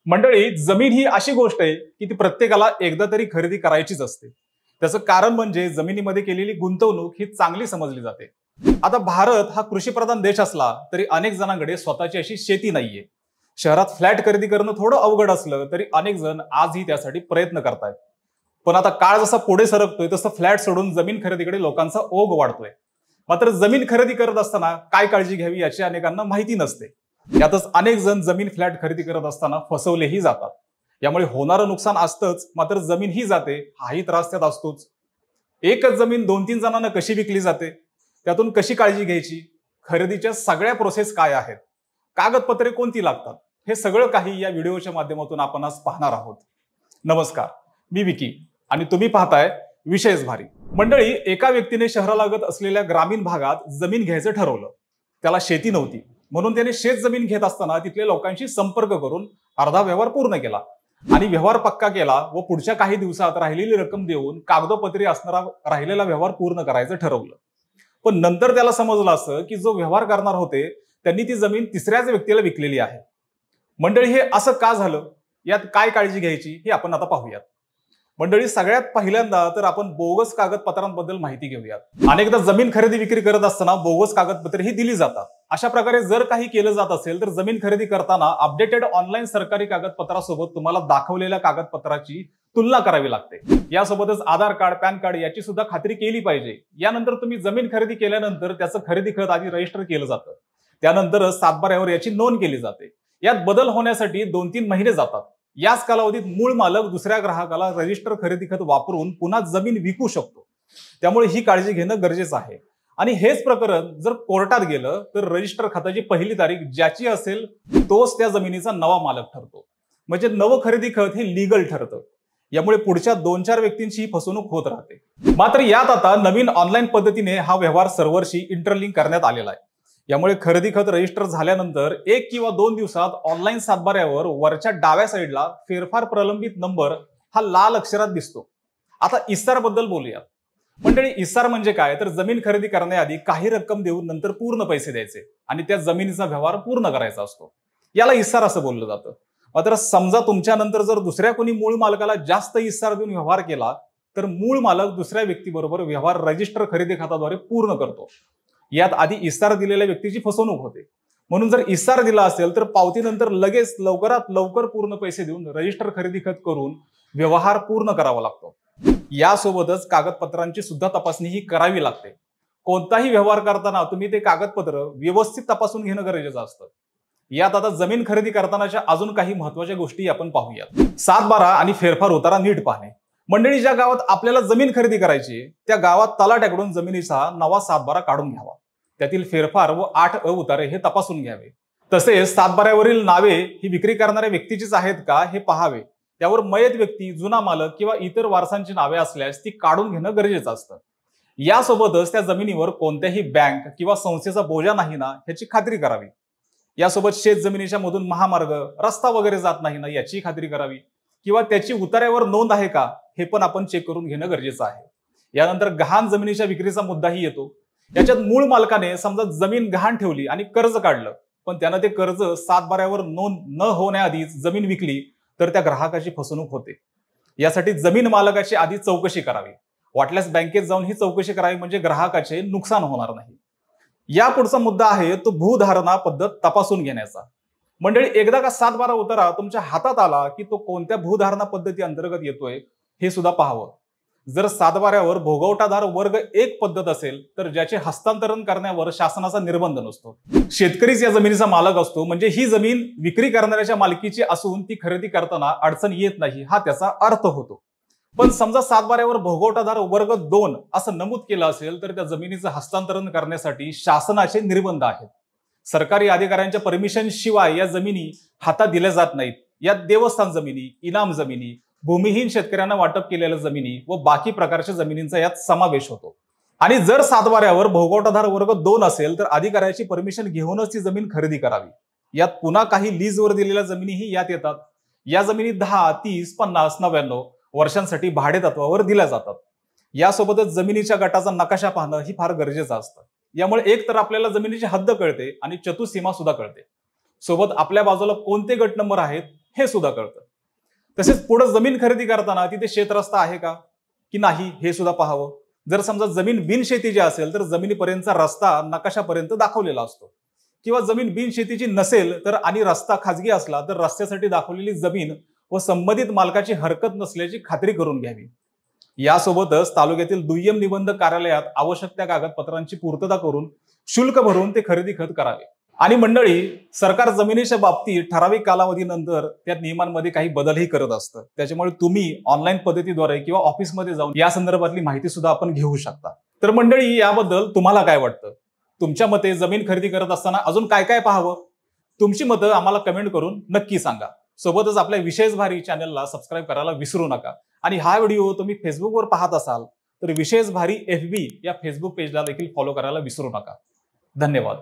मंडळी, जमीन ही अशी गोष्ट आहे की ती प्रत्येकाला एकदा तरी खरेदी करायचीच असते। त्याचं कारण म्हणजे जमिनीमध्ये केलेली गुंतवणूक ही चांगली समजली जाते। आता भारत हा कृषीप्रधान देश असला तरी अनेक जणांकडे स्वतःची अशी शेती नाहीये। शहरात फ्लॅट खरेदी करणं थोडं अवघड असलं तरी अनेक जण आजही त्यासाठी प्रयत्न करतायत। पण आता काळ जसा पुढे सरकतोय तसं फ्लॅट सोडून जमीन खरेदीकडे लोकांचा ओघ वाढतोय। मात्र जमीन खरेदी करत असताना काय काळजी घ्यावी याची अनेकांना माहिती नसते। यातच अनेक जण जमीन फ्लॅट खरेदी करत असताना फसवलेही जातात। यामुळे होणारं नुकसान असतंच, मात्र जमीन ही जाते हाही त्रास त्यात असतोच। एकच जमीन 2-3 जणांना कशी विकली जाते, त्यातून कशी काळजी घ्यायची, खरेदीच्या सगळ्या प्रोसेस काय आहेत, कागदपत्रे कोणती लागतात, हे सगळं काही या व्हिडिओच्या माध्यमातून आपण आज पाहणार आहोत। नमस्कार, मी विकी आणि तुम्ही पाहताय विषयच भारी। मंडळी, एका व्यक्तीने शहरालगत असलेल्या ग्रामीण भागात जमीन घ्यायचं ठरवलं। त्याला शेती नव्हती, म्हणून त्याने शेत जमीन घेत असताना तिथल्या लोकांशी संपर्क करून अर्धा व्यवहार पूर्ण केला आणि व्यवहार पक्का केला व पुढच्या काही दिवसात राहिलेली रक्कम देऊन कागदोपत्री असणारा राहिलेला व्यवहार पूर्ण करायचं ठरवलं। पण नंतर त्याला समजलं असं की जो व्यवहार करणार होते त्यांनी ती जमीन तिसऱ्याच व्यक्तीला विकलेली आहे। मंडळी, हे असं का झालं, यात काय काळजी घ्यायची हे आपण आता पाहूयात। मंडळी, सगळ्यात पहिल्यांदा तर आपण बोगस कागदपत्रांबद्दल माहिती घेऊयात। अनेकदा जमीन खरेदी विक्री करत असताना बोगस कागदपत्रे ही दिली जातात। अशा प्रकारे जर काही केलं जात असेल तर जमीन खरेदी करताना अपडेटेड ऑनलाईन सरकारी कागदपत्रासोबत तुम्हाला दाखवलेल्या कागदपत्राची तुलना करावी लागते। यासोबतच आधार कार्ड, पॅन कार्ड याची सुद्धा खात्री केली पाहिजे। यानंतर तुम्ही जमीन खरेदी केल्यानंतर त्याचं खरेदी खत आधी रजिस्टर केलं जातं, त्यानंतर सातबाऱ्यावर याची नोंद केली जाते। यात बदल होण्यासाठी 2-3 महिने जातात। याच कालावधीत मूळ मालक दुसऱ्या ग्राहकाला रजिस्टर खरेदी खत वापरून पुन्हा जमीन विकू शकतो। त्यामुळे ही काळजी घेणं गरजेचं आहे। आणि हेच प्रकरण जर कोर्टात गेलं तर रजिस्टर खताची पहिली तारीख ज्याची असेल तोच त्या जमिनीचा नवा मालक ठरतो। म्हणजे नवं खरेदी खत हे लीगल ठरतं। यामुळे पुढच्या 2-4 व्यक्तींची फसवणूक होत राहते। मात्र यात आता नवीन ऑनलाईन पद्धतीने हा व्यवहार सर्व्हरशी इंटरलिंक करण्यात आलेला आहे। यामुळे खरेदी खत रजिस्टर झाल्यानंतर 1 किंवा 2 दिवसात ऑनलाईन सातबाऱ्यावर वरच्या डाव्या साईडला फेरफार प्रलंबित नंबर हा लाल अक्षरात दिसतो। आता इसार बद्दल बोलूया। मंडळी, इसार म्हणजे काय तर जमीन खरेदी करण्याआधी काही रक्कम देऊन नंतर पूर्ण पैसे द्यायचे आणि त्या जमिनीचा व्यवहार पूर्ण करायचा असतो। याला इसार असं बोललं जातं। मात्र समजा तुमच्या नंतर जर दुसऱ्या कोणी मूळ मालकाला जास्त इसार देऊन व्यवहार केला तर मूळ मालक दुसऱ्या व्यक्तीबरोबर व्यवहार रजिस्टर खरेदी खात्याद्वारे पूर्ण करतो। यात आधी इसार दिलेल्या व्यक्तीची फसवणूक होते। म्हणून जर इसार दिला असेल तर पावतीनंतर लगेच लवकरात लवकर पूर्ण पैसे देऊन रजिस्टर खरेदी खत करून व्यवहार पूर्ण करावा लागतो। यासोबतच कागदपत्रांची सुद्धा तपासणी ही करावी लागते। कोणताही व्यवहार करताना तुम्ही ते कागदपत्र व्यवस्थित तपासून घेणं गरजेचं असतं। यात आता जमीन खरेदी करतानाच्या अजून काही महत्त्वाच्या गोष्टी आपण पाहूयात। सातबारा आणि फेरफार उतारा नीट पाहणे। मंडळी, ज्या गावात आपल्याला जमीन खरेदी करायची त्या गावात तलाट्याकडून जमिनीचा नवा सातबारा काढून घ्यावा। त्यातील फेरफार व 8 उतारे हे तपासून घ्यावे। तसेच सातबाऱ्यावरील नावे ही विक्री करणाऱ्या व्यक्तीचीच आहेत का हे पाहावे। त्यावर मयत व्यक्ती, जुना मालक किंवा इतर वारसांची नावे असल्यास ती काढून घेणं गरजेचं असतं। यासोबतच त्या जमिनीवर कोणत्याही बँक किंवा संस्थेचा बोजा नाही ना याची खात्री करावी। यासोबत शेत जमिनीच्या मधून महामार्ग, रस्ता वगैरे जात नाही ना याची खात्री करावी किंवा त्याची उतार्यावर नोंद आहे का हे पण आपण चेक करून घेणं गरजेचं आहे। यानंतर गहाण जमिनीच्या विक्रीचा मुद्दाही येतो। याच्यात मूळ मालकाने समजा जमीन गहाण ठेवली आणि कर्ज काढलं, पण त्यानं ते कर्ज सातबाऱ्यावर नोंद न होण्याआधीच जमीन विकली तर त्या ग्राहकाची फसवणूक होते। यासाठी जमीन मालकाची आधी चौकशी करावी। वाटल्यास बँकेत जाऊन ही चौकशी करावी, म्हणजे ग्राहकाचे नुकसान होणार नाही। या पुढचा मुद्दा आहे तो भूधारणा पद्धत तपासून घेण्याचा। मंडळी, एकदा का सातबारा उतारा तुमच्या हातात आला की तो कोणत्या भूधारणा पद्धती अंतर्गत येतोय हे सुद्धा पाहावं। जर सातबाऱ्यावर भोगवटादार वर्ग 1 पद्धत असेल तर ज्याचे हस्तांतरण करण्यावर शासनाचा निर्बंध नसतो। शेतकरीच या जमिनीचा मालक असतो, म्हणजे ही जमीन विक्री करणाऱ्याच्या मालकीची असून ती खरेदी करताना अडचण येत नाही हा त्याचा अर्थ होतो। पण समजा सातबाऱ्यावर भोगवटादार वर्ग 2 असं नमूद केलं असेल तर त्या जमिनीचं हस्तांतरण करण्यासाठी शासनाचे निर्बंध आहेत। सरकारी अधिकाऱ्यांच्या परमिशन शिवाय या जमिनी हातात दिल्या जात नाहीत। यात देवस्थान जमिनी, इनाम जमिनी, भूमिहीन शेतकऱ्यांना वाटप केलेल्या जमिनी व बाकी प्रकारच्या जमिनींचा यात समावेश होतो। आणि जर सातबाऱ्यावर भोगवटादार वर्ग 2 असेल तर अधिकाऱ्याची परमिशन घेऊनच ती जमीन खरेदी करावी। यात पुन्हा काही लीजवर दिलेल्या जमिनीही यात येतात। या जमिनी 10, 30, 50, 99 वर्षांसाठी भाडे तत्वावर दिल्या जातात। यासोबतच जमिनीच्या गटाचा नकाशा पाहणं ही फार गरजेचं असतं। यामुळे एक तर आपल्याला जमिनीची हद्द कळते आणि चतुसीमा सुद्धा कळते। सोबत आपल्या बाजूला कोणते गट नंबर आहेत हे सुद्धा कळतं. तसेच पुढे जमीन खरेदी करताना तिथे शेतरस्ता आहे का की नाही हे सुद्धा पाहावं. जर समजा जमीन बिनशेतीची असेल तर जमिनीपर्यंतचा रस्ता नकाशापर्यंत दाखवलेला असतो, किंवा जमीन बिनशेतीची नसेल तर आणि रस्ता खाजगी असला तर रस्त्यासाठी दाखवलेली जमीन व संबंधित मालकाची हरकत नसल्याची खात्री करून घ्यावी. यासोबतच तालुक्यातील दुय्यम निबंध कार्यालयात आवश्यक त्या कागदपत्रांची पूर्तता करून शुल्क भरून ते खरेदी खत करावे. आणि मंडळी, सरकार जमिनीच्या बाबतीत ठराविक कालावधीनंतर त्या नियमांमध्ये काही बदलही करत असतं. त्याच्यामुळे तुम्ही ऑनलाईन पद्धतीद्वारे किंवा ऑफिसमध्ये जाऊन या संदर्भातली माहिती सुद्धा आपण घेऊ शकता. तर मंडळी, याबद्दल तुम्हाला काय वाटतं? तुमच्या मते जमीन खरेदी करत असताना अजून काय काय पाहावं? तुमची मतं आम्हाला कमेंट करून नक्की सांगा. सोबतच आपल्या विशेष भारी चॅनलला सबस्क्राईब करायला विसरू नका. आणि हा व्हिडिओ तुम्ही फेसबुकवर पाहत असाल तर विशेष भारी FB या फेसबुक पेजला देखील फॉलो करायला विसरू नका. धन्यवाद.